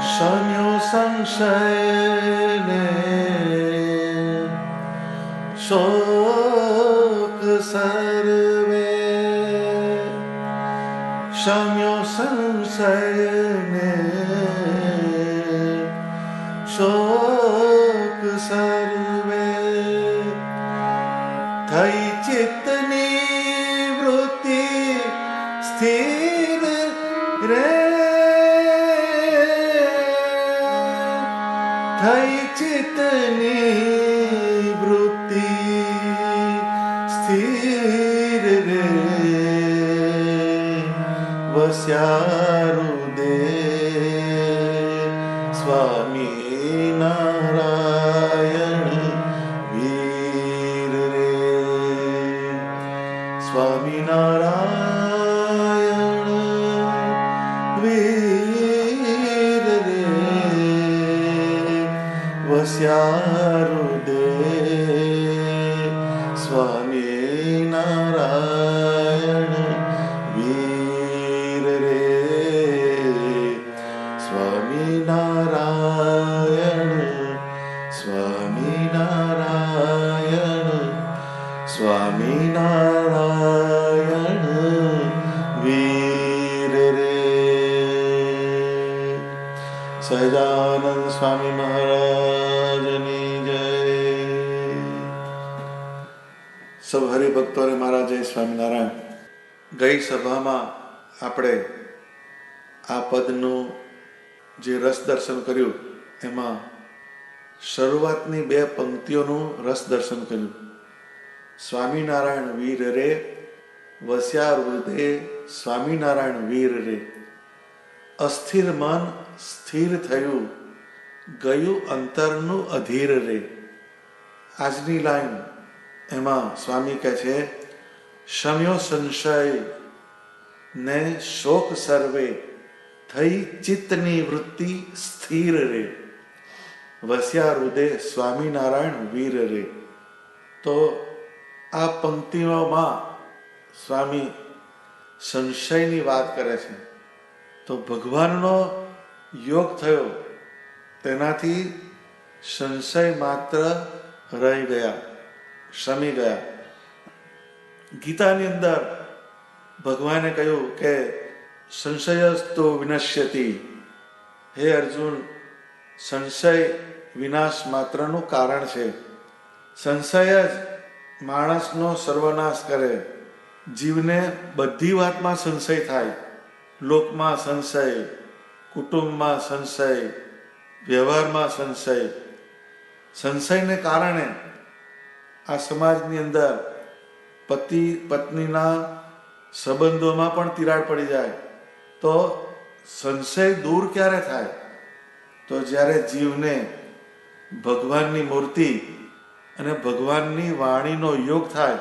શમ્યો સંશયને શોક સર્વે, શમ્યો સંશયને શોક સર્વે, થઈ ચિત્તની વૃત્તિ સ્થિર રે, થઈ ચિત્તની વૃત્તિ સ્થિર રે, વસ્યા હૃદય સ્વામી નારાયણ વીર રે, સ્વામી નારાયણ વીર રે, વસ્યા હૃદય સ્વામી નારાયણ વીર રે, સ્વામી નારાયણ, સ્વામી નારાયણ, સ્વામી નારાયણ વીર રે. સહજાનંદ સ્વામી મહારાજની જય. સૌ હરિભક્તોને મારા જય સ્વામિનારાયણ. ગઈ સભામાં આપણે આ પદનું જે રસ દર્શન કર્યું એમાં શરૂઆતની બે પંક્તિઓનું રસ દર્શન કર્યું. સ્વામિનારાયણ વીર રે, વસ્યા હૃદય સ્વામિનારાયણ વીર રે, અસ્થિર મન સ્થિર થયું, ગયું અંતરનું અધીર રે. આજની લાઈન એમાં સ્વામી કહે છે, શમ્યો સંશય ને શોક સર્વે, થઈ ચિત્તની વૃત્તિ સ્થિર રે, વસ્યા હૃદય સ્વામિનારાયણ વીર રે. તો આ પંક્તિઓમાં સ્વામી સંશયની વાત કરે છે. તો ભગવાનનો યોગ થયો તેનાથી સંશય માત્ર રહી ગયા, શમી ગયા. ગીતાની અંદર ભગવાને કહ્યું કે સંશયસ્તો વિનશ્યતિ, હે અર્જુન, સંશય વિનાશ માત્રનું કારણ છે. સંશય જ માણસનો સર્વનાશ કરે. જીવને બધી વાતમાં સંશય થાય. લોકમાં સંશય, કુટુંબમાં સંશય, વ્યવહારમાં સંશય. સંશયને કારણે આ સમાજની અંદર પતિ પત્નીના સંબંધોમાં પણ તિરાડ પડી જાય. તો સંશય દૂર ક્યારે થાય? તો જ્યારે જીવને ભગવાનની મૂર્તિ અને ભગવાનની વાણીનો યોગ થાય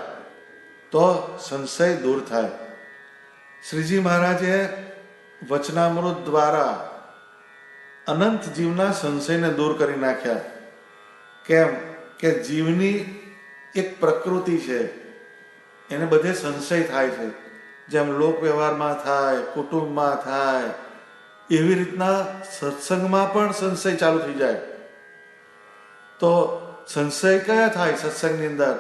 તો સંશય દૂર થાય. શ્રીજી મહારાજે વચનામૃત દ્વારા અનંત જીવના સંશયને દૂર કરી નાખ્યા. કેમ કે જીવની એક પ્રકૃતિ છે, એને બધે સંશય થાય છે. જેમ લોક વ્યવહારમાં થાય, કુટુંબમાં થાય, એવી રીતના સત્સંગમાં પણ સંશય ચાલુ થઈ જાય. તો સંશય કયા થાય સત્સંગની અંદર?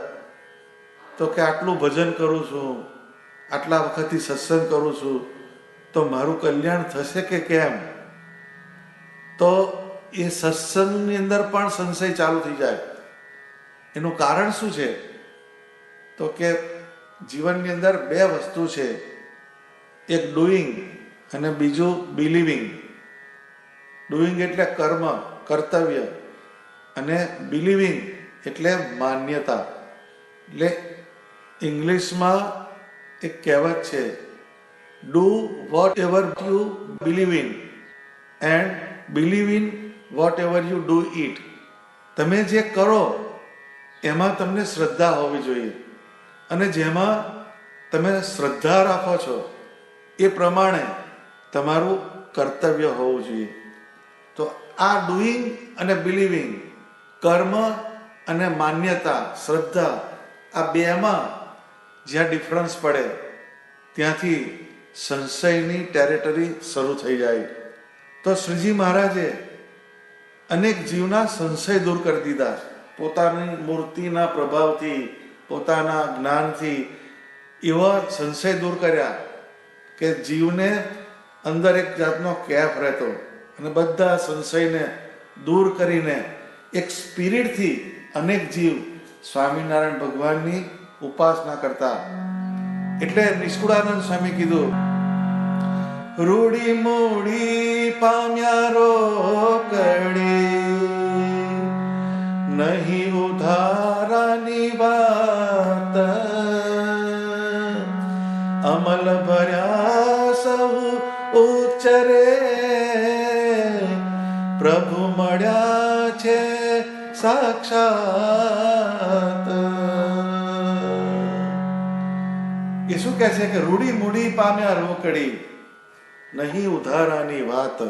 તો કે આટલું ભજન કરું છું, આટલા વખતથી સત્સંગ કરું છું, તો મારું કલ્યાણ થશે કે કેમ? તો એ સત્સંગની અંદર પણ સંશય ચાલુ થઈ જાય. એનું કારણ શું છે? તો કે જીવનની અંદર બે વસ્તુ છે, એક ડુઈંગ અને બીજું બિલીવિંગ. ડુઈંગ એટલે કર્મ, કર્તવ્ય, અને બિલીવિંગ એટલે માન્યતા. એટલે ઇંગ્લિશમાં એક કહેવત છે, do vote ever you believe in and believe in vote ever you do it. તમે જે કરો એમાં તમને શ્રદ્ધા હોવી જોઈએ, અને જેમાં તમે શ્રદ્ધા રાખો છો એ પ્રમાણે તમારું કર્તવ્ય હોવું જોઈએ. તો આ ડુઈંગ અને બિલીવિંગ, કર્મ અને માન્યતા, શ્રદ્ધા, આ બેમાં જ્યાં ડિફરન્સ પડે ત્યાંથી સંશયની ટેરેટરી શરૂ થઈ જાય. તો શ્રીજી મહારાજે અનેક જીવના સંશય દૂર કરી દીધા. પોતાની મૂર્તિના પ્રભાવથી, પોતાના જ્ઞાનથી એવા સંશય દૂર કર્યા કે જીવને અંદર એક જાતનો કેફ રહેતો, અને બધા સંશયને દૂર કરીને એક સ્પિરિટથી અનેક જીવ સ્વામિનારાયણ ભગવાનની ઉપાસના કરતા. એટલે નિષ્કુળાનંદ સ્વામી કીધું, રૂડી મૂડી પામ્યા રોકડી, નહીં ઉધારાની વાત, અમલ ભર્યા સૌ ઉચ્ચરે, પ્રભુ મળ્યા છે સાક્ષાત. એ શું કહે છે કે રૂડી મૂડી પામ્યા રોકડી, નહીં ઉધારાની વાત.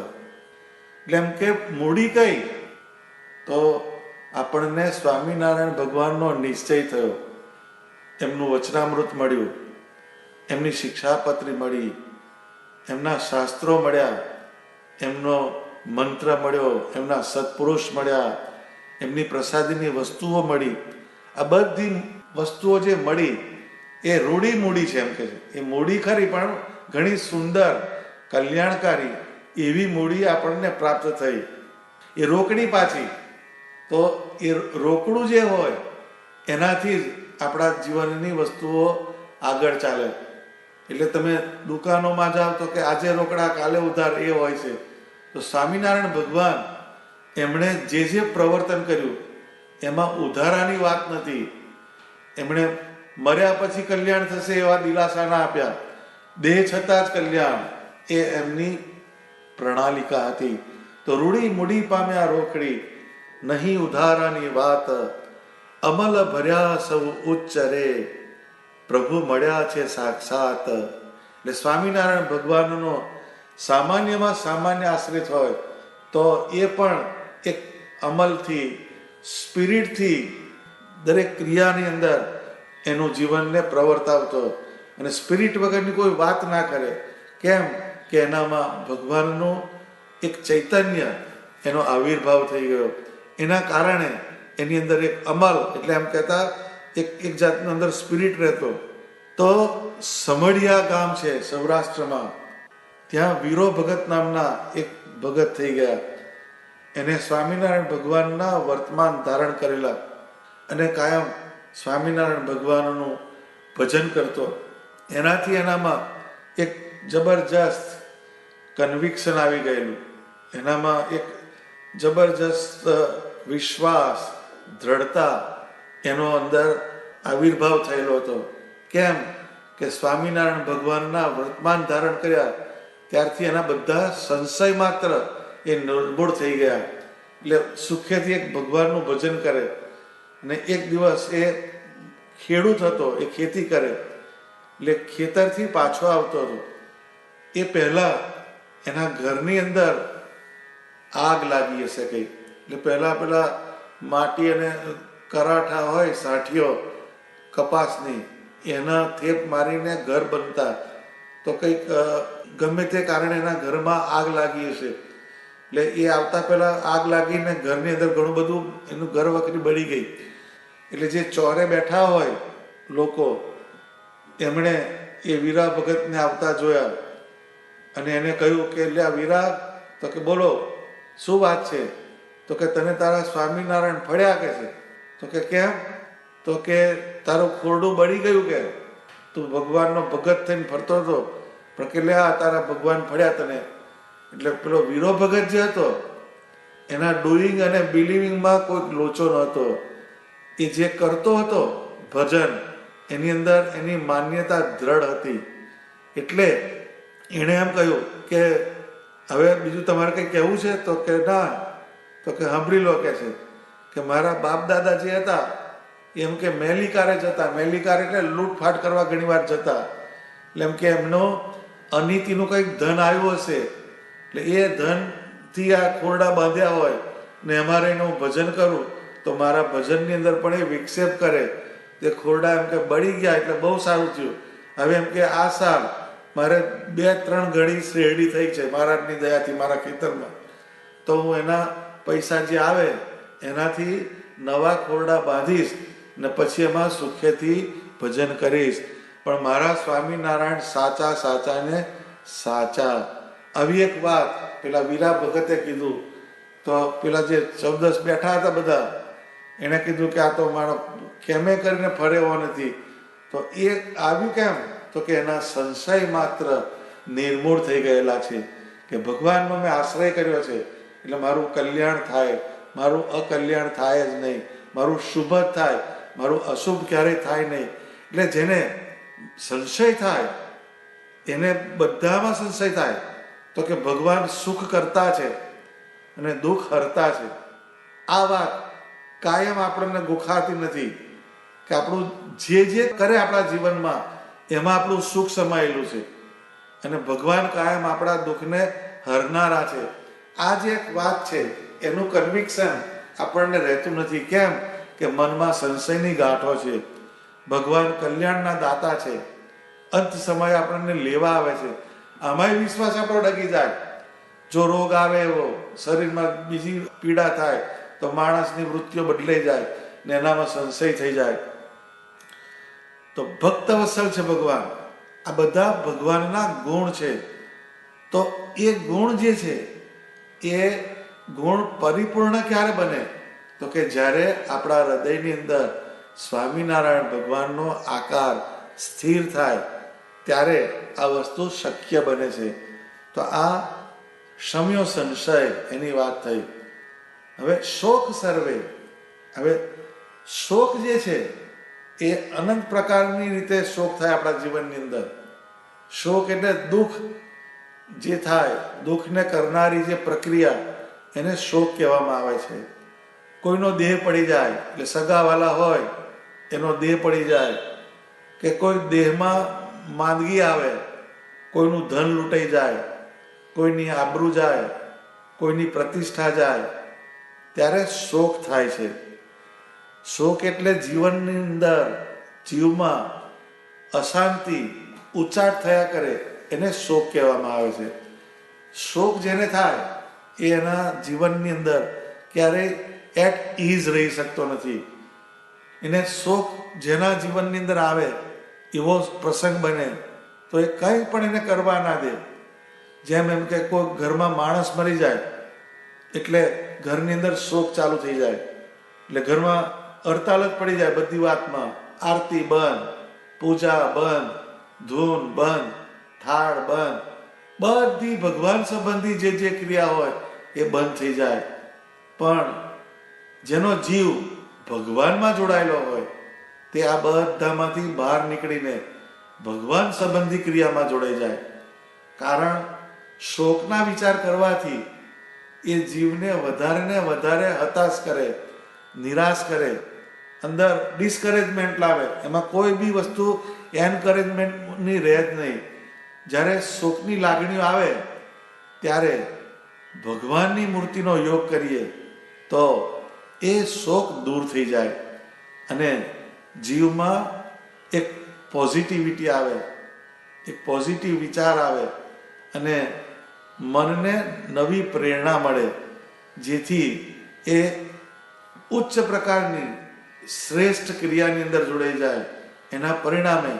એટલે એમ કે મૂડી કઈ? તો આપણને સ્વામિનારાયણ ભગવાનનો નિશ્ચય થયો, એમનું વચનામૃત મળ્યું, એમની શિક્ષાપત્રી મળી, એમના શાસ્ત્રો મળ્યા, એમનો મંત્ર મળ્યો, એમના સત્પુરુષ મળ્યા, એમની પ્રસાદીની વસ્તુઓ મળી. આ બધી વસ્તુઓ જે મળી એ રૂડી મૂડી છે એમ કે છે. એ મૂડી ખરી પણ ઘણી સુંદર, કલ્યાણકારી એવી મૂડી આપણને પ્રાપ્ત થઈ. એ રોકડી પાછી. તો એ રોકડું જે હોય એનાથી જ આપણા જીવનની વસ્તુઓ આગળ ચાલે. એટલે તમે દુકાનોમાં જાઓ તો કે આજે રોકડા કાલે ઉધાર એ હોય છે. તો સ્વામિનારાયણ ભગવાન એમણે જે જે પ્રવર્તન કર્યું એમાં ઉધારાની વાત નથી. એમણે મર્યા પછી કલ્યાણ થશે એવા દિલાસા ના આપ્યા. દેહ છતાં જ કલ્યાણ એ એમની પ્રણાલિકા હતી. તો રૂડી મૂડી પામ્યા રોકડી, નહીં ઉધારાની વાત, અમલ ભર્યા સૌ ઉચ્ચરે, પ્રભુ મળ્યા છે સાક્ષાત. એટલે સ્વામિનારાયણ ભગવાનનો સામાન્યમાં સામાન્ય આશ્રિત હોય તો એ પણ એક અમલથી, સ્પિરિટથી દરેક ક્રિયાની અંદર એનું જીવનને પ્રવર્તાવતો, અને સ્પિરિટ વગરની કોઈ વાત ના કરે. કેમ કે એનામાં ભગવાનનું એક ચૈતન્ય, એનો આવિર્ભાવ થઈ ગયો. એના કારણે એની અંદર એક અમલ, એટલે એમ કહેતા એક જાતનો અંદર સ્પિરિટ રહેતો. તો સમઢિયા ગામ છે સૌરાષ્ટ્રમાં, ત્યાં વીરો ભગત નામના એક ભગત થઈ ગયા. એને સ્વામિનારાયણ ભગવાનના વર્તમાન ધારણ કરેલા અને કાયમ સ્વામિનારાયણ ભગવાનનું ભજન કરતો. એનાથી એનામાં એક જબરજસ્ત કન્વિક્શન આવી ગયેલું. એનામાં એક જબરજસ્ત વિશ્વાસ, દ્રઢતા એનો અંદર આવિર્ભાવ થયેલો હતો. કેમ કે સ્વામિનારાયણ ભગવાનના વર્તમાન ધારણ કર્યા ત્યારથી એના બધા સંશય માત્ર એ નિર્મૂળ થઈ ગયા. એટલે સુખેથી એક ભગવાનનું ભજન કરે. અને એક દિવસ એ ખેડૂત હતો, એ ખેતી કરે, એટલે ખેતરથી પાછો આવતો હતો. એ પહેલા એના ઘરની અંદર આગ લાગી હશે કઈ. એટલે પેલા માટી અને કરાઠા હોય, સાઠીઓ કપાસની, એના થેપ મારીને ઘર બનતા. તો કંઈક ગમે તે કારણે એના ઘરમાં આગ લાગી હશે. એટલે એ આવતા પહેલા આગ લાગીને ઘરની અંદર ઘણું બધું એનું ઘર વખરી બળી ગઈ. એટલે જે ચોરે બેઠા હોય લોકો, એમણે એ વીરા ભગતને આવતા જોયા અને એને કહ્યું કે લે વીરા, તો કે બોલો શું વાત છે? તો કે તને તારા સ્વામિનારાયણ ફળ્યા કે છે? તો કે કેમ? તો કે તારું ખોરડું બળી ગયું કે તું ભગવાનનો ભગત થઈને ફરતો હતો, પણ કે લે આ તારા ભગવાન ફળ્યા તને. એટલે પેલો વીરો ભગત જે હતો એના ડુઈંગ અને બિલીવિંગમાં કોઈ લોચો નહોતો. એ જે કરતો હતો ભજન, એની અંદર એની માન્યતા દ્રઢ હતી. એટલે એણે એમ કહ્યું કે હવે બીજું તમારે કંઈ કહેવું છે? તો કે ના. તો કે સાંભળી લો કે છે કે મારા બાપ દાદા જે હતા એમ કે મેલીકારે જતા. મેલીકાર એટલે લૂંટફાટ કરવા ઘણી વાર જતા. એટલે એમ કે એમનો અનીતિનું કંઈક ધન આવ્યું હશે, એટલે એ ધનથી આ ખોરડા બાંધ્યા હોય ને અમારે એનું ભજન કરું તો મારા ભજનની અંદર પણ એ વિક્ષેપ કરે. તે ખોરડા એમ કે બળી ગયા એટલે બહુ સારું થયું. હવે એમ કે આ સાલ મારે 2-3 ઘડી શેરડી થઈ છે મહારાજની દયાથી મારા ખેતરમાં, તો હું એના પૈસા જે આવે એનાથી નવા ખોરડા બાંધીશ ને પછી એમાં સુખેથી ભજન કરીશ. પણ મારા સ્વામિનારાયણ સાચા સાચા ને સાચા. આવી એક વાત પેલા વીરા ભગતે કીધું. તો પેલા જે 14 બેઠા હતા બધા, એને કીધું કે આ તો મારો કેમે કરીને ફરે એવો નથી. તો એ આવ્યું કેમ? તો કે એના સંશય માત્ર નિર્મૂળ થઈ ગયેલા છે કે ભગવાનનો મેં આશ્રય કર્યો છે એટલે મારું કલ્યાણ થાય, મારું અકલ્યાણ થાય જ નહીં, મારું શુભ જ થાય, મારું અશુભ ક્યારેય થાય નહીં. એટલે જેને સંશય થાય એને બધામાં સંશય થાય તો કે ભગવાન સુખ કરતા છે અને દુઃખ હરતા છે. આ વાત કાયમ આપણને ગોખાતી નથી કે આપણું જે કરે આપણા જીવનમાં એમાં આપણું સુખ સમાયેલું છે અને ભગવાન કાયમ આપણા દુઃખને હરનારા છે. આ જે એક વાત છે એનું કન્વિક્શન આપણને રહેતું નથી. કેમ? કે મનમાં સંશયની ગાંઠો છે. ભગવાન કલ્યાણના દાતા છે, અંત સમયે આપણને લેવા આવે છે, આમાંય વિશ્વાસ આપણો ડગી જાય. જો રોગ આવે એવો, શરીરમાં બીજી પીડા થાય તો માણસની વૃત્તિઓ બદલાઈ જાય ને એનામાં સંશય થઈ જાય. તો ભક્ત વત્સલ છે ભગવાન. આ બધા ભગવાનના ગુણ છે. તો એ ગુણ જે છે એ ગુણ પરિપૂર્ણ ક્યારે બને? તો કે જ્યારે આપણા હૃદયની અંદર સ્વામિનારાયણ ભગવાનનો આકાર સ્થિર થાય ત્યારે આ વસ્તુ શક્ય બને છે. તો આ શમ્યો સંશય એની વાત થઈ. હવે શોક સર્વે. હવે શોક જે છે એ અનંત પ્રકારની રીતે શોક થાય આપણા જીવનની અંદર. શોક એટલે દુઃખ જે થાય, દુઃખને કરનારી જે પ્રક્રિયા એને શોક કહેવામાં આવે છે. કોઈનો દેહ પડી જાય એટલે સગાવાલા હોય એનો દેહ પડી જાય, કે કોઈ દેહમાં માંદગી આવે, કોઈનું ધન લૂંટાઈ જાય, કોઈની આબરૂ જાય, કોઈની પ્રતિષ્ઠા જાય, ત્યારે શોક થાય છે. શોક એટલે જીવનની અંદર જીવમાં અશાંતિ ઉચાટ થયા કરે એને શોક કહેવામાં આવે છે. શોક જેને થાય એ એના જીવનની અંદર ક્યારેય એટ ઇઝ રહી શકતો નથી. એને શોક જેના જીવનની અંદર આવે એવો પ્રસંગ બને તો એ કંઈ પણ એને કરવા ના દે. જેમ એમ કે કોઈ ઘરમાં માણસ મરી જાય એટલે ઘરની અંદર શોક ચાલુ થઈ જાય, એટલે ઘરમાં હડતાલ જ પડી જાય બધી વાતમાં. આરતી બંધ, પૂજા બંધ, ધૂન બંધ, થાળ બંધ, બધી ભગવાન સંબંધી જે ક્રિયા હોય એ બંધ થઈ જાય. પણ જેનો જીવ ભગવાનમાં જોડાયેલો હોય તે આ બધામાંથી બહાર નીકળીને ભગવાન સંબંધી ક્રિયામાં જોડાઈ જાય. કારણ શોકના વિચાર કરવાથી એ જીવને વધારે ને વધારે હતાશ કરે, નિરાશ કરે, અંદર ડિસ્કરેજમેન્ટ લાવે. એમાં કોઈ બી વસ્તુ એન્કરેજમેન્ટની રહે જ નહીં. જ્યારે શોકની લાગણીઓ આવે ત્યારે ભગવાનની મૂર્તિનો યોગ કરીએ તો એ શોક દૂર થઈ જાય અને જીવમાં એક પોઝિટિવિટી આવે, એક પોઝિટિવ વિચાર આવે અને મનને નવી પ્રેરણા મળે, જેથી એ ઉચ્ચ પ્રકારની શ્રેષ્ઠ ક્રિયાની અંદર જોડાઈ જાય. એના પરિણામે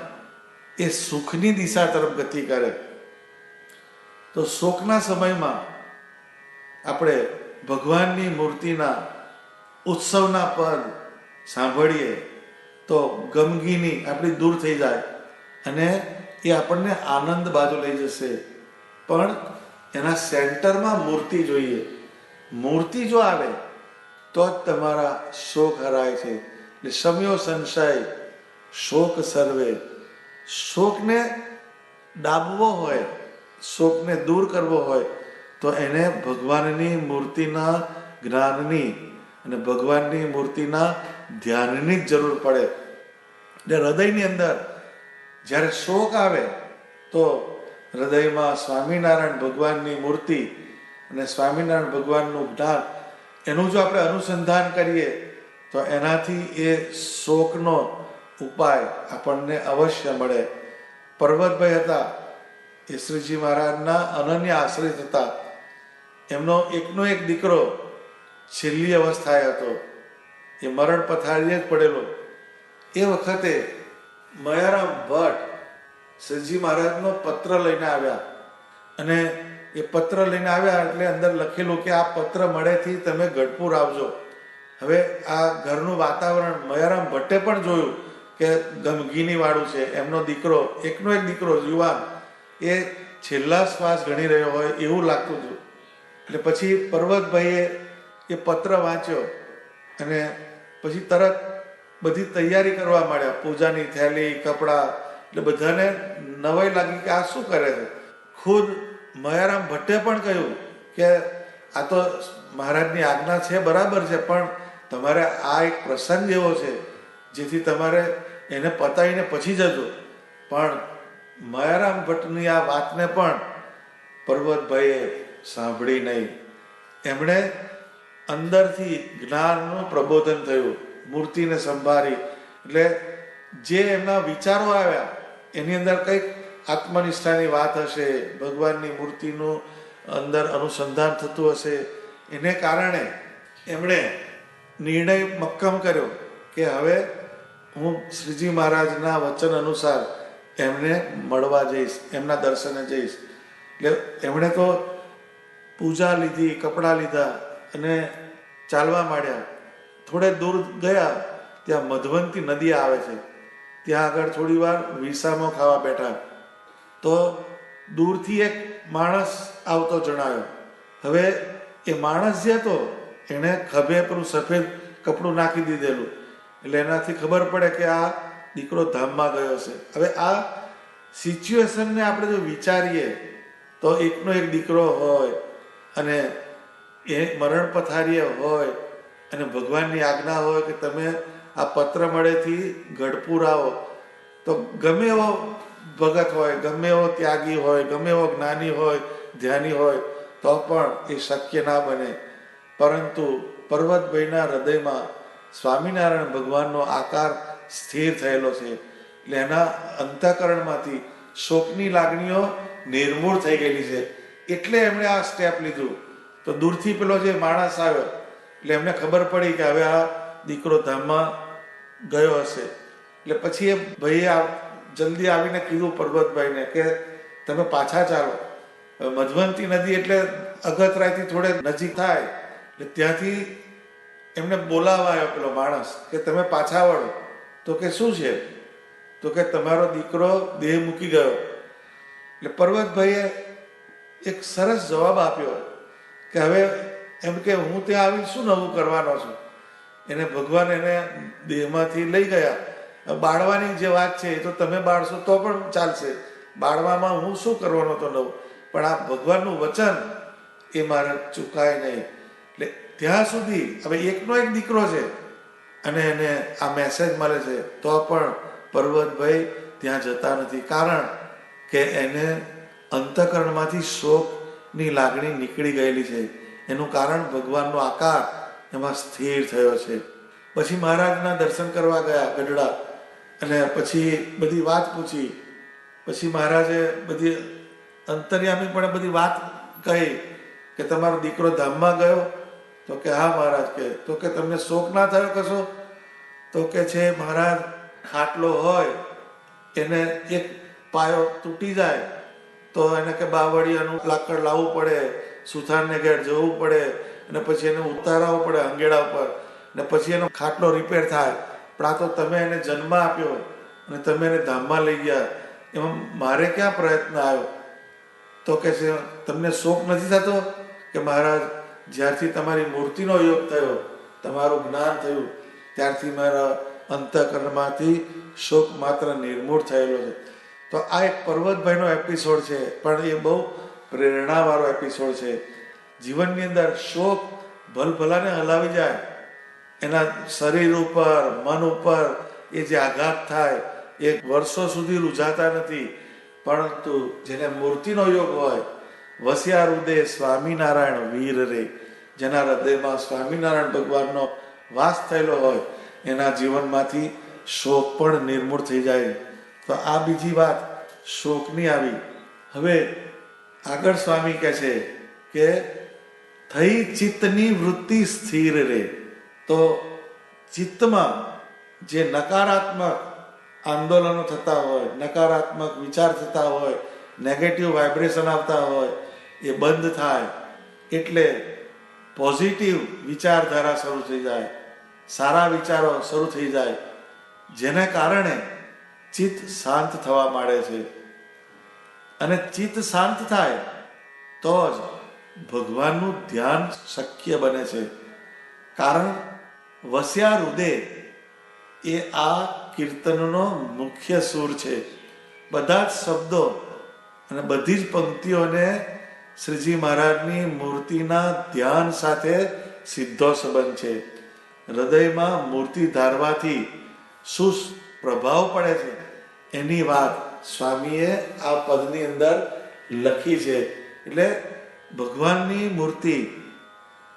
એ સુખની દિશા તરફ ગતિ કરે. તો શોકના સમયમાં આપણે ભગવાનની મૂર્તિના ઉત્સવના પદ સાંભળીએ તો ગમગીની આપણી દૂર થઈ જાય અને એ આપણને આનંદ બાજુ લઈ જશે. પણ એના સેન્ટરમાં મૂર્તિ જોઈએ. મૂર્તિ જો આવે તો જ તમારા શોક હરાય છે. એટલે શમ્યો સંશય શોક સર્વે. શોકને ડાબવો હોય, શોકને દૂર કરવો હોય તો એને ભગવાનની મૂર્તિના જ્ઞાનની અને ભગવાનની મૂર્તિના ધ્યાનની જ જરૂર પડે. એટલે હૃદયની અંદર જ્યારે શોક આવે તો હૃદયમાં સ્વામિનારાયણ ભગવાનની મૂર્તિ અને સ્વામિનારાયણ ભગવાનનું જ્ઞાન એનું જો આપણે અનુસંધાન કરીએ તો એનાથી એ શોકનો ઉપાય આપણને અવશ્ય મળે. પર્વતભાઈ હતા એ શ્રીજી મહારાજના અનન્ય આશ્રિત હતા. એમનો એકનો એક દીકરો છેલ્લી અવસ્થાએ હતો, એ મરણ પથારીએ જ પડેલો. એ વખતે મયારામ ભટ્ટ શ્રીજી મહારાજનો પત્ર લઈને આવ્યા, અને એ પત્ર લઈને આવ્યા એટલે અંદર લખેલું કે આ પત્ર મળેથી તમે ગઢપુર આવજો. હવે આ ઘરનું વાતાવરણ મયારામ ભટ્ટે પણ જોયું કે ગમગીની વાળું છે. એમનો દીકરો, એકનો એક દીકરો યુવાન, એ છેલ્લા શ્વાસ ગણી રહ્યો હોય એવું લાગતું હતું. એટલે પછી પર્વતભાઈએ એ પત્ર વાંચ્યો અને પછી તરત બધી તૈયારી કરવા માંડ્યા, પૂજાની થેલી, કપડાં. એટલે બધાને નવાઈ લાગી કે આ શું કરે છે. ખુદ મયારામ ભટ્ટે પણ કહ્યું કે આ તો મહારાજની આજ્ઞા છે બરાબર છે, પણ તમારે આ એક પ્રસંગ એવો છે જેથી તમારે એને પતાવીને પછી જજો. પણ મયારામ ભટ્ટની આ વાતને પણ પર્વતભાઈએ સાંભળી નહીં. એમણે અંદરથી જ્ઞાનનું પ્રબોધન થયું, મૂર્તિને સંભાળી. એટલે જે એમના વિચારો આવ્યા એની અંદર કંઈક આત્મનિષ્ઠાની વાત હશે, ભગવાનની મૂર્તિનું અંદર અનુસંધાન થતું હશે. એને કારણે એમણે નિર્ણય મક્કમ કર્યો કે હવે હું શ્રીજી મહારાજના વચન અનુસાર એમને મળવા જઈશ, એમના દર્શને જઈશ. એટલે એમણે તો પૂજા લીધી, કપડાં લીધા અને ચાલવા માંડ્યા. થોડે દૂર ગયા ત્યાં મધવંતી નદી આવે છે, ત્યાં આગળ થોડી વાર વિસામો ખાવા બેઠા. તો દૂરથી એક માણસ આવતો જણાયો. હવે એ માણસ જે હતો એણે ખભે પેલું સફેદ કપડું નાખી દીધેલું, એટલે એનાથી ખબર પડે કે આ દીકરો ધામમાં ગયો છે. હવે આ સિચ્યુએશનને આપણે જો વિચારીએ તો એકનો એક દીકરો હોય અને એ મરણ પથારીએ હોય અને ભગવાનની આજ્ઞા હોય કે તમે આ પત્ર મળેથી ગઢપુર આવો, તો ગમે એવો ભગત હોય, ગમે એવો ત્યાગી હોય, ગમે એવો જ્ઞાની હોય, ધ્યાની હોય, તો પણ એ શક્ય ના બને. પરંતુ પર્વતભાઈના હૃદયમાં સ્વામિનારાયણ ભગવાનનો આકાર સ્થિર થયેલો છે. એટલે એના અંતઃકરણમાંથી શોકની લાગણીઓ નિર્મૂળ થઈ ગયેલી છે. એટલે એમણે આ સ્ટેપ લીધું. તો દૂરથી પેલો જે માણસ આવ્યો એટલે એમને ખબર પડી કે હવે આ દીકરો ધામમાં ગયો હશે. એટલે પછી એ ભાઈએ જલ્દી આવીને કીધું પર્વતભાઈને કે તમે પાછા ચાલો. મધવંતી નદી એટલે અગતરાયથી થોડે નજીક થાય, એટલે ત્યાંથી એમને બોલાવવા આવ્યો પેલો માણસ કે તમે પાછા વળો. તો કે શું છે? તો કે તમારો દીકરો દેહ મૂકી ગયો. એટલે પર્વતભાઈએ એક સરસ જવાબ આપ્યો કે હવે એમ કે હું ત્યાં આવીને શું નવું કરવાનો છું. એને ભગવાન એને દેહમાંથી લઈ ગયા. બાળવાની જે વાત છે એ તો તમે બાળશો તો પણ ચાલશે, બાળવામાં હું શું કરવાનો તો નવું, પણ આ ભગવાનનું વચન એ મારે ચૂકાય નહીં. એટલે ત્યાં સુધી હવે એકનો એક દીકરો છે અને એને આ મેસેજ મળે છે તો પણ પર્વતભાઈ ત્યાં જતા નથી. કારણ કે એને અંતઃકરણમાંથી શોકની લાગણી નીકળી ગયેલી છે. એનું કારણ ભગવાનનો આકાર એમાં સ્થિર થયો છે. પછી મહારાજના દર્શન કરવા ગયા ગઢડા, અને પછી બધી વાત પૂછી. પછી મહારાજે બધી અંતર્યામી પણ બધી વાત કહી કે તમારો દીકરો ધામમાં ગયો. તો કે હા મહારાજ. કે તો કે તમને શોક ના થયો કશો? તો કે છે મહારાજ, ખાટલો હોય એને એક પાયો તૂટી જાય તો એને કે બાવળિયાનું લાકડ લાવવું પડે, સુથારને ઘેર જવું પડે, અને પછી એને ઉતારવું પડે અંગેડા ઉપર, ને પછી એનો ખાટલો રિપેર થાય. પણ આ તો તમે એને જન્મ આપ્યો અને તમે એને ધામમાં લઈ ગયા, એમાં મારે ક્યાં પ્રયત્ન આવ્યો? તો કે છે તમને શોક નથી થતો? કે મહારાજ, જ્યારથી તમારી મૂર્તિનો યોગ થયો, તમારું જ્ઞાન થયું, ત્યારથી મારા અંતઃકરણમાંથી શોક માત્ર નિર્મૂળ થયેલો છે. તો આ એક પર્વતભાઈનો એપિસોડ છે, પણ એ બહુ પ્રેરણાવાળો એપિસોડ છે. જીવનની અંદર શોક ભલભલાને હલાવી જાય, એના શરીર ઉપર, મન ઉપર એ જે આઘાત થાય એ વર્ષો સુધી રૂઝાતા નથી. પરંતુ જેને મૂર્તિનો યોગ હોય, વસ્યા હૃદય સ્વામિનારાયણ વીર રે, જેના હૃદયમાં સ્વામિનારાયણ ભગવાનનો વાસ થયેલો હોય, એના જીવનમાંથી શોક પણ નિર્મૂળ થઈ જાય. તો આ બીજી વાત શોકની આવી. હવે આગળ સ્વામી કહે છે કે થઈ ચિત્તની વૃત્તિ સ્થિર રહે. તો ચિત્તમાં જે નકારાત્મક આંદોલનો થતા હોય, નકારાત્મક વિચાર થતા હોય, નેગેટિવ વાઇબ્રેશન આવતા હોય, એ બંધ થાય એટલે પોઝિટિવ વિચારધારા શરૂ થઈ જાય, સારા વિચારો શરૂ થઈ જાય, જેને કારણે ચિત્ત શાંત થવા માંડે છે. અને ચિત્ત શાંત થાય તો જ ભગવાનનું ધ્યાન શક્ય બને છે. કારણ વસ્યા હૃદય એ આ કીર્તનનો મુખ્ય સૂર છે. બધા જ શબ્દો અને બધી જ પંક્તિઓને શ્રીજી મહારાજની મૂર્તિના ધ્યાન સાથે સીધો સંબંધ છે. હૃદયમાં મૂર્તિ ધારવાથી શું પ્રભાવ પડે છે એની વાત સ્વામીએ આ પદની અંદર લખી છે. એટલે ભગવાનની મૂર્તિ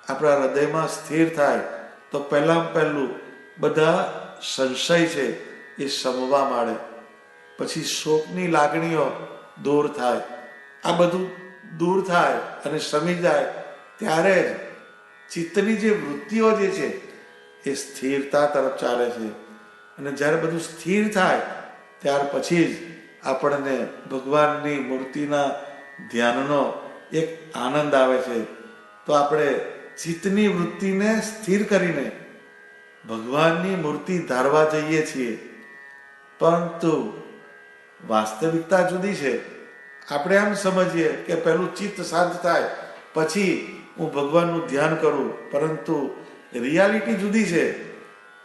આપણા હૃદયમાં સ્થિર થાય તો પહેલું બધા સંશય છે એ શમવા માંડે, પછી શોકની લાગણીઓ દૂર થાય. આ બધું દૂર થાય અને શમી જાય ત્યારે જ ચિત્તની જે વૃત્તિઓ જે છે એ સ્થિરતા તરફ ચાલે છે. અને જ્યારે બધું સ્થિર થાય ત્યાર પછી જ આપણને ભગવાનની મૂર્તિના ધ્યાનનો એક આનંદ આવે છે. તો આપણે ચિત્તની વૃત્તિને સ્થિર કરીને ભગવાનની મૂર્તિ ધારવા જઈએ છીએ, પરંતુ વાસ્તવિકતા જુદી છે. આપણે આમ સમજીએ કે પહેલું ચિત્ત શાંત થાય પછી હું ભગવાનનું ધ્યાન કરું, પરંતુ રિયાલિટી જુદી છે.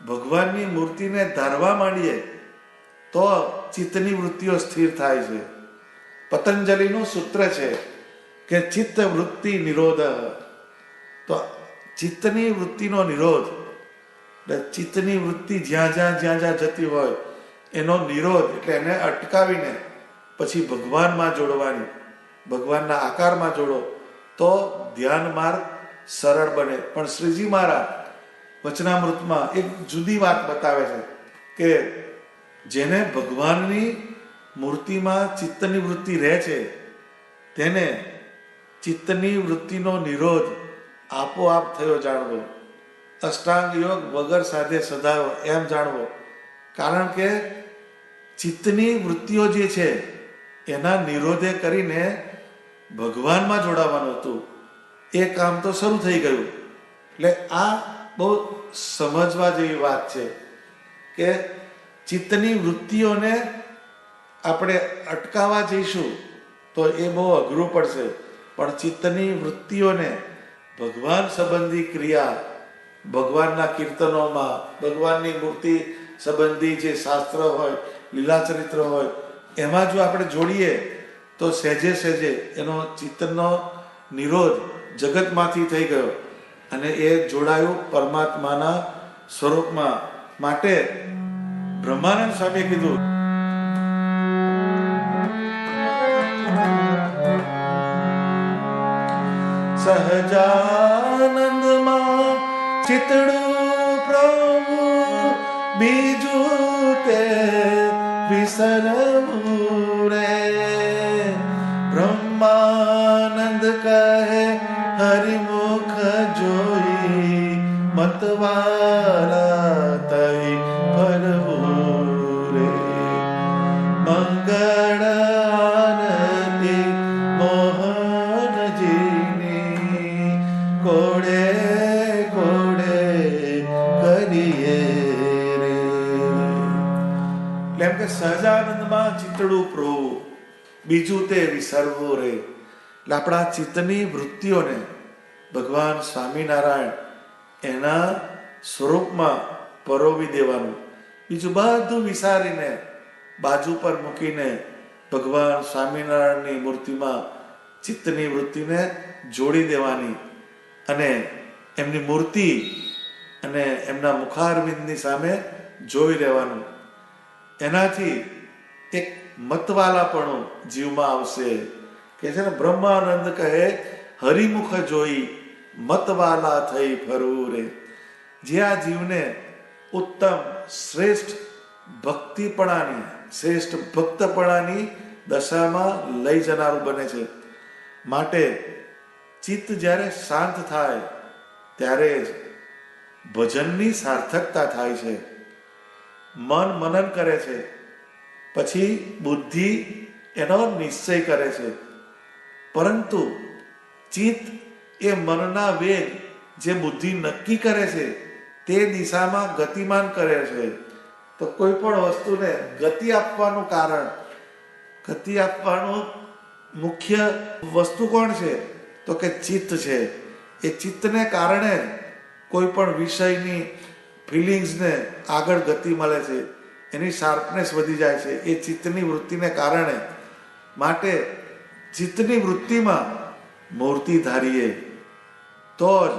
ભગવાનની મૂર્તિને ધારવા માંડીએ તો ચિત્તની વૃત્તિઓ સ્થિર થાય છે. પતંજલિનું સૂત્ર છે કે ચિત્ત વૃત્તિ નિરોધ. તો ચિત્તની વૃત્તિનો નિરોધ, એટલે ચિત્તની વૃત્તિ જ્યાં જ્યાં જતી હોય એનો નિરોધ, એટલે એને અટકાવીને પછી ભગવાનમાં જોડવાની, ભગવાનના આકારમાં જોડો તો ધ્યાન માર્ગ સરળ બને. પણ શ્રીજી મહારાજ વચનામૃતમાં એક જુદી વાત બતાવે છે કે જેને ભગવાનની મૂર્તિમાં ચિત્તની વૃત્તિ રહે છે તેને ચિત્તની વૃત્તિનો નિરોધ આપોઆપ થયો જાણવો. અષ્ટાંગ યોગ વગર સાધે સધાયો એમ જાણવો. કારણ કે ચિત્તની વૃત્તિઓ જે છે એના નિરોધે કરીને ભગવાનમાં જોડાવાનું હતું, એ કામ તો શરૂ થઈ ગયું. એટલે આ બહુ સમજવા જેવી વાત છે કે ચિત્તની વૃત્તિઓને આપણે અટકાવવા જઈશું તો એ બહુ અઘરું પડશે. પણ ચિત્તની વૃત્તિઓને ભગવાન સંબંધી ક્રિયા, ભગવાનના કીર્તનોમાં, ભગવાનની મૂર્તિ સંબંધી જે શાસ્ત્ર હોય, લીલા ચરિત્ર હોય, એમાં જો આપણે જોડીએ તો સહેજે સહેજે એનો ચિત્તનો નિરોધ જગતમાંથી થઈ ગયો અને એ જોડાયું પરમાત્માના સ્વરૂપમાં. માટે બ્રહ્માનંદ સ્વામીએ કીધું, સહજાનંદમાં ચિતડું પ્રભુ બીજું તે વિસરવું રે. બ્રહ્માનંદ કહે હરિમુખ જોઈ મતવાલા તઈ ફરવું રે. મંગળ આરતી મોહનજીની કોડે કોડે કરીએ રે. એટલે એમ કે સહજાનંદમાં ચિતડું પ્રભુ બીજું તે વિસરવું રે. એટલે આપણા ચિત્તની વૃત્તિઓને ભગવાન સ્વામિનારાયણ એના સ્વરૂપમાં પરોવી દેવાનું. બીજું બધું વિસારીને બાજુ પર મૂકીને ભગવાન સ્વામિનારાયણની મૂર્તિમાં ચિત્તની વૃત્તિને જોડી દેવાની અને એમની મૂર્તિ અને એમના મુખારવિંદની સામે જોઈ રહેવાનું. એનાથી એક મતવાલાપણું જીવમાં આવશે. કે છે ને, બ્રહ્માનંદ કહે હરિમુખ જોઈ મતવાલા થઈ ફરવું રે. જે આ જીવને ઉત્તમ શ્રેષ્ઠ ભક્તિપણાની, શ્રેષ્ઠ ભક્તપણાની દશામાં લઈ જનારું બને છે. માટે ચિત્ત જ્યારે શાંત થાય ત્યારે જ ભજનની સાર્થકતા થાય છે. મન મનન કરે છે, પછી બુદ્ધિ એનો નિશ્ચય કરે છે. પરંતુ ચિત્ત એ મનના વેગ જે બુદ્ધિ નક્કી કરે છે તે દિશામાં ગતિમાન કરે છે. તો કોઈ પણ વસ્તુને ગતિ આપવાનું કારણ, ગતિ આપવાનું મુખ્ય વસ્તુ કોણ છે? તો કે ચિત્ત છે. એ ચિત્તને કારણે કોઈ પણ વિષયની ફિલિંગ્સને આગળ ગતિ મળે છે, એની શાર્પનેસ વધી જાય છે એ ચિત્તની વૃત્તિને કારણે. માટે ચિત્તની વૃત્તિમાં મૂર્તિ ધારીએ તો જ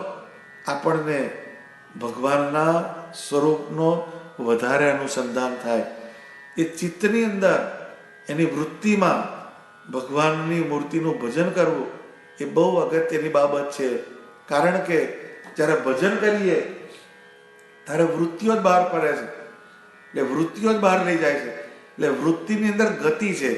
આપણને ભગવાનના સ્વરૂપનો વધારે અનુસંધાન થાય. એ ચિત્તની અંદર એની વૃત્તિમાં ભગવાનની મૂર્તિનું ભજન કરવું એ બહુ અગત્યની બાબત છે. કારણ કે જ્યારે ભજન કરીએ ત્યારે વૃત્તિઓ જ બહાર પડે છે, એટલે વૃત્તિઓ જ બહાર લઈ જાય છે. એટલે વૃત્તિની અંદર ગતિ છે.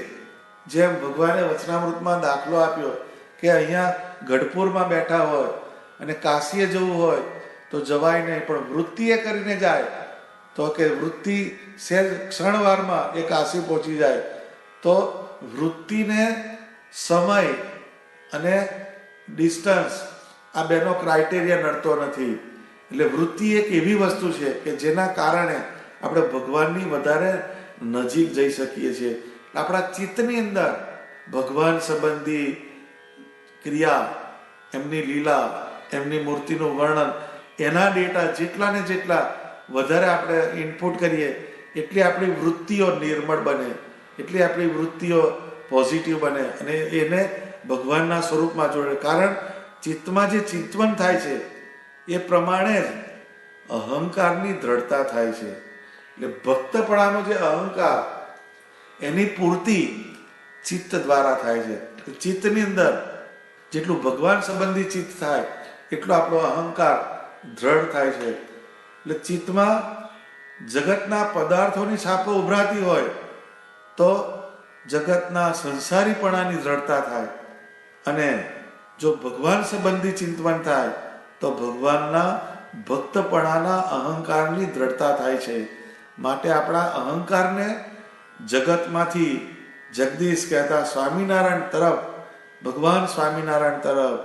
જેમ ભગવાને વચનામૃતમાં દાખલો આપ્યો કે અહીંયા ગઢપુરમાં બેઠા હોય અને કાશીએ જવું હોય તો જવાય નહીં, પણ વૃત્તિ એ કરીને જાય તો કે વૃત્તિ ક્ષણવારમાં એ કાશી પહોંચી જાય. તો વૃત્તિને સમય અને ડિસ્ટન્સ આ બેનો ક્રાઇટેરિયા નડતો નથી. એટલે વૃત્તિ એક એવી વસ્તુ છે કે જેના કારણે આપણે ભગવાનની વધારે નજીક જઈ શકીએ છીએ. આપણા ચિત્તની અંદર ભગવાન સંબંધી ક્રિયા, એમની લીલા, એમની મૂર્તિનું વર્ણન, એના ડેટા જેટલા ને જેટલા વધારે આપણે ઇનપુટ કરીએ એટલી આપણી વૃત્તિઓ નિર્મળ બને, એટલી આપણી વૃત્તિઓ પોઝિટિવ બને અને એને ભગવાનના સ્વરૂપમાં જોડે. કારણ ચિત્તમાં જે ચિંતવન થાય છે એ પ્રમાણે જ અહંકારની દ્રઢતા થાય છે. એટલે ભક્તપણાનો જે અહંકાર એની પૂર્તિ ચિત્ત દ્વારા થાય છે. ચિત્તની અંદર જેટલું ભગવાન સંબંધી ચિત્ત થાય એટલો આપણો અહંકાર દ્રઢ થાય છે. એટલે ચિત્તમાં જગતના પદાર્થોની છાપો ઉભરાતી હોય તો જગતના સંસારીપણાની દ્રઢતા થાય, અને જો ભગવાન સંબંધી ચિંતવન થાય તો ભગવાનના ભક્તપણાના અહંકારની દ્રઢતા થાય છે. માટે આપણા અહંકારને જગતમાંથી જગદીશ કહેતા સ્વામિનારાયણ તરફ, ભગવાન સ્વામિનારાયણ તરફ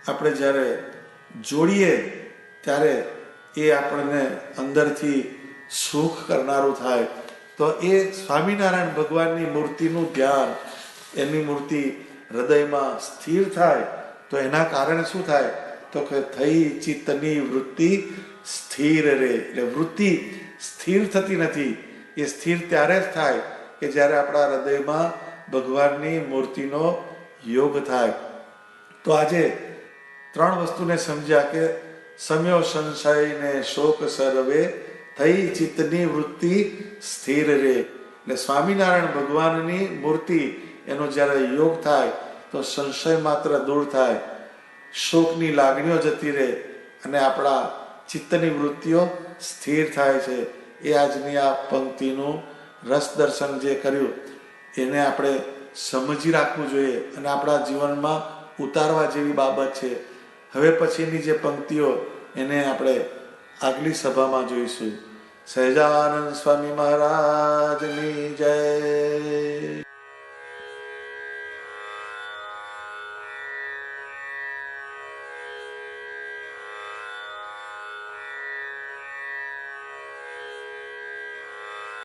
આપણે જ્યારે જોડીએ ત્યારે એ આપણને અંદરથી સુખ કરનારું થાય. તો એ સ્વામિનારાયણ ભગવાનની મૂર્તિનું ધ્યાન, એની મૂર્તિ હૃદયમાં સ્થિર થાય તો એના કારણે શું થાય? તો કે થઈ ચિત્તની વૃત્તિ સ્થિર રહે. એટલે વૃત્તિ સ્થિર થતી નથી, એ સ્થિર ત્યારે જ થાય કે જ્યારે આપણા હૃદયમાં ભગવાનની મૂર્તિનો યોગ થાય. તો આજે 3 વસ્તુને સમજ્યા કે સમ્યો સંશય ને શોક સર્વે, થઈ ચિત્તની વૃત્તિ સ્થિર રહે. એટલે સ્વામિનારાયણ ભગવાનની મૂર્તિ એનો જ્યારે યોગ થાય તો સંશય માત્ર દૂર થાય, શોકની લાગણીઓ જતી રહે અને આપણા ચિત્તની વૃત્તિઓ સ્થિર થાય છે. એ આજની આ પંક્તિનું રસ દર્શન જે કર્યું એને આપણે સમજી રાખવું જોઈએ અને આપણા જીવનમાં ઉતારવા જેવી બાબત છે. હવે પછીની જે પંક્તિઓ એને આપણે આગલી સભામાં જોઈશું. સહજાનંદ સ્વામી મહારાજની જય.